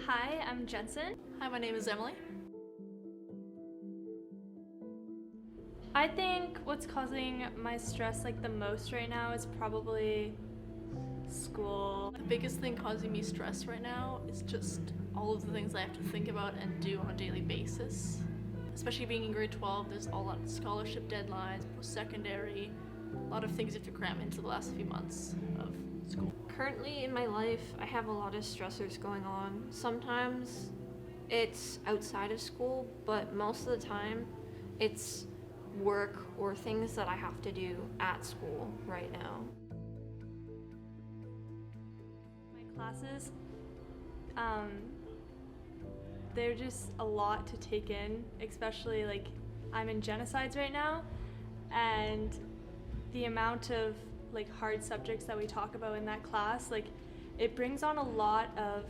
Hi, I'm Jensen. Hi, my name is Emily. I think what's causing my stress the most right now is probably school. The biggest thing causing me stress right now is just all of the things I have to think about and do on a daily basis. Especially being in grade 12, there's a lot of scholarship deadlines, post-secondary, a lot of things you have to cram into the last few months of school. Currently in my life, I have a lot of stressors going on. Sometimes it's outside of school, but most of the time it's work or things that I have to do at school right now. My classes, they're just a lot to take in, especially I'm in genocides right now, and the amount of hard subjects that we talk about in that class, it brings on a lot of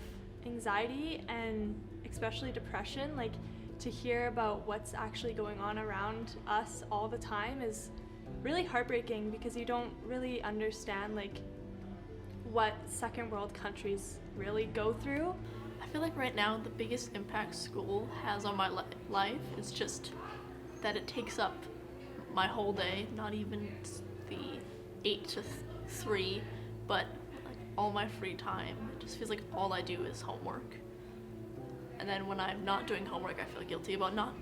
anxiety and especially depression. To hear about what's actually going on around us all the time is really heartbreaking because you don't really understand what second world countries really go through. I feel like right now the biggest impact school has on my life is just that it takes up my whole day, not even the 8 to 3, but all my free time. It just feels like all I do is homework. And then when I'm not doing homework, I feel guilty about not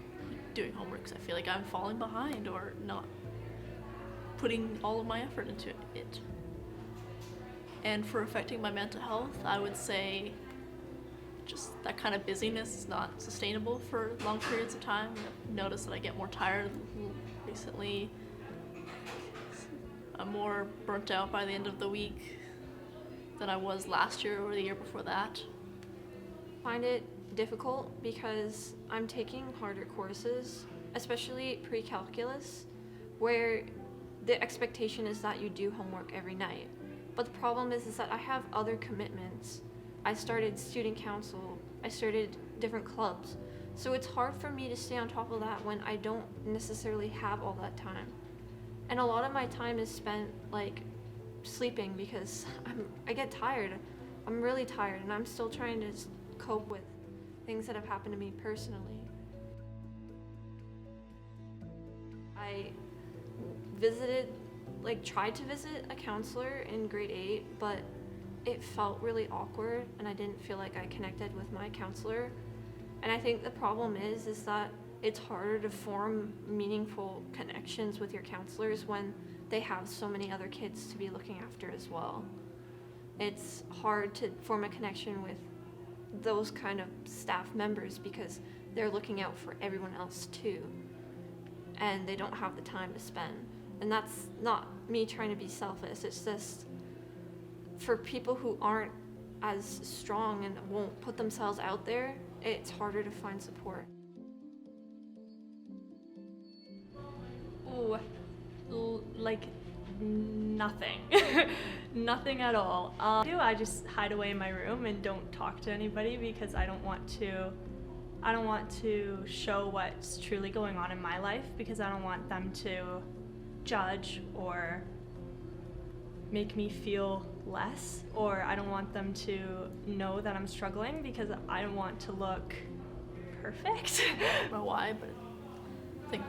doing homework because I feel like I'm falling behind or not putting all of my effort into it. And for affecting my mental health, I would say just that kind of busyness is not sustainable for long periods of time. I've noticed that I get more tired recently. I'm more burnt out by the end of the week than I was last year or the year before that. I find it difficult because I'm taking harder courses, especially pre-calculus, where the expectation is that you do homework every night. But the problem is that I have other commitments. I started student council, I started different clubs, so it's hard for me to stay on top of that when I don't necessarily have all that time. And a lot of my time is spent sleeping because I get tired. I'm really tired and I'm still trying to cope with things that have happened to me personally. I tried to visit a counselor in grade 8, but it felt really awkward and I didn't feel like I connected with my counselor. And I think the problem is that it's harder to form meaningful connections with your counselors when they have so many other kids to be looking after as well. It's hard to form a connection with those kind of staff members because they're looking out for everyone else too, and they don't have the time to spend. And that's not me trying to be selfish, it's just for people who aren't as strong and won't put themselves out there, it's harder to find support. Ooh, nothing. Nothing at all. I just hide away in my room and don't talk to anybody because I don't want to show what's truly going on in my life because I don't want them to judge or make me feel less, or I don't want them to know that I'm struggling because I don't want to look perfect. I don't know why, but I think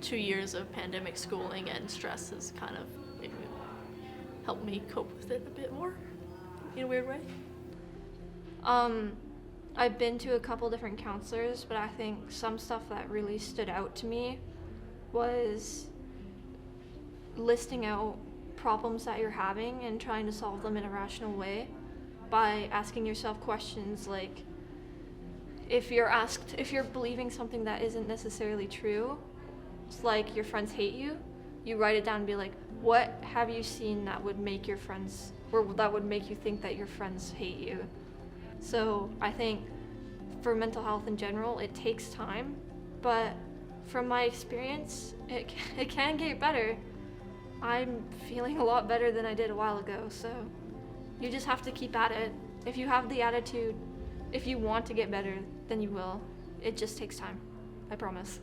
2 years of pandemic schooling and stress has kind of maybe helped me cope with it a bit more in a weird way. I've been to a couple different counselors, but I think some stuff that really stood out to me was listing out problems that you're having and trying to solve them in a rational way by asking yourself questions like, if you're believing something that isn't necessarily true, it's like your friends hate you, you write it down and be like, what have you seen that would make your friends, or that would make you think that your friends hate you? So I think for mental health in general, it takes time, but from my experience, it can get better. I'm feeling a lot better than I did a while ago, so you just have to keep at it. If you have the attitude, if you want to get better, then you will. It just takes time, I promise.